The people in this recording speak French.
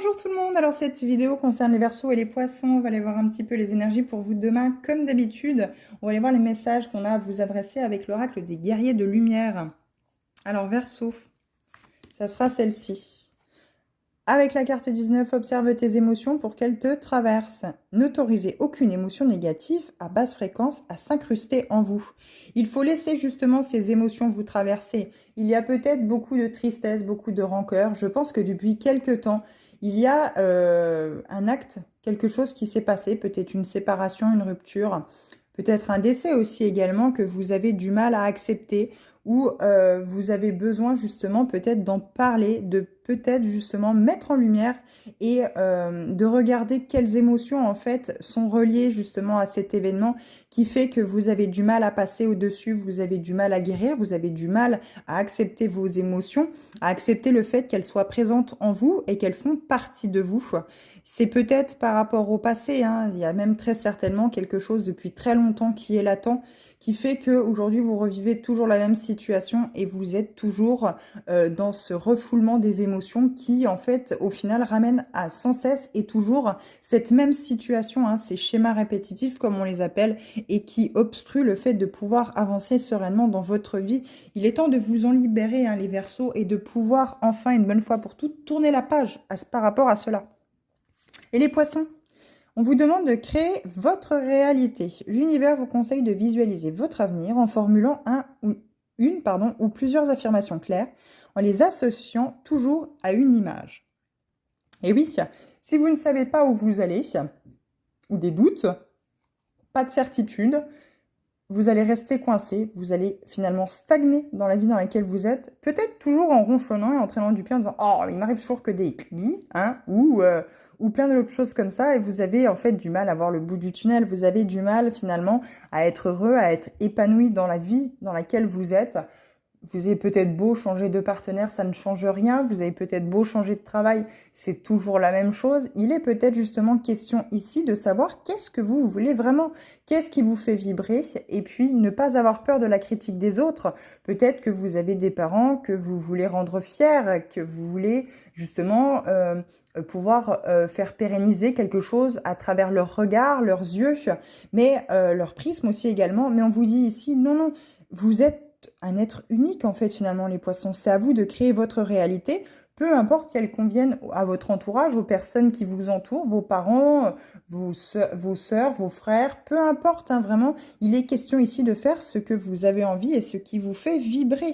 Bonjour tout le monde, alors cette vidéo concerne les Verseaux et les Poissons. On va aller voir un petit peu les énergies pour vous demain. Comme d'habitude, on va aller voir les messages qu'on a à vous adresser avec l'oracle des guerriers de lumière. Alors Verseau, ça sera celle-ci. Avec la carte 19, observe tes émotions pour qu'elles te traversent. N'autorisez aucune émotion négative à basse fréquence à s'incruster en vous. Il faut laisser justement ces émotions vous traverser. Il y a peut-être beaucoup de tristesse, beaucoup de rancœur. Je pense que depuis quelque temps, il y a un acte, quelque chose qui s'est passé, peut-être une séparation, une rupture, peut-être un décès aussi également que vous avez du mal à accepter ou vous avez besoin justement peut-être d'en parler, de peut-être justement mettre en lumière et de regarder quelles émotions en fait sont reliées justement à cet événement qui fait que vous avez du mal à passer au-dessus, vous avez du mal à guérir, vous avez du mal à accepter vos émotions, à accepter le fait qu'elles soient présentes en vous et qu'elles font partie de vous. C'est peut-être par rapport au passé, hein, il y a même très certainement quelque chose depuis très longtemps qui est latent, qui fait qu'aujourd'hui vous revivez toujours la même situation et vous êtes toujours dans ce refoulement des émotions qui en fait au final ramène à sans cesse et toujours cette même situation, hein, ces schémas répétitifs comme on les appelle et qui obstruent le fait de pouvoir avancer sereinement dans votre vie. Il est temps de vous en libérer, hein, les Verseaux, et de pouvoir enfin une bonne fois pour toutes tourner la page par rapport à cela. Et les Poissons, on vous demande de créer votre réalité. L'univers vous conseille de visualiser votre avenir en formulant ou plusieurs affirmations claires, en les associant toujours à une image. Et oui, si vous ne savez pas où vous allez, ou des doutes, pas de certitude, vous allez rester coincé, vous allez finalement stagner dans la vie dans laquelle vous êtes, peut-être toujours en ronchonnant et en traînant du pied en disant « Oh, il m'arrive toujours que des clics, hein », ou plein d'autres choses comme ça, et vous avez en fait du mal à voir le bout du tunnel, vous avez du mal finalement à être heureux, à être épanoui dans la vie dans laquelle vous êtes. Vous avez peut-être beau changer de partenaire, ça ne change rien. Vous avez peut-être beau changer de travail, c'est toujours la même chose. Il est peut-être justement question ici de savoir qu'est-ce que vous voulez vraiment, qu'est-ce qui vous fait vibrer, et puis ne pas avoir peur de la critique des autres. Peut-être que vous avez des parents que vous voulez rendre fiers, que vous voulez justement pouvoir faire pérenniser quelque chose à travers leurs regards, leurs yeux, mais leur prisme aussi également. Mais on vous dit ici, non, non, vous êtes un être unique en fait finalement les Poissons. C'est à vous de créer votre réalité, peu importe qu'elle convienne à votre entourage, aux personnes qui vous entourent, vos parents, vos sœurs, vos frères, peu importe, hein, vraiment. Il est question ici de faire ce que vous avez envie et ce qui vous fait vibrer.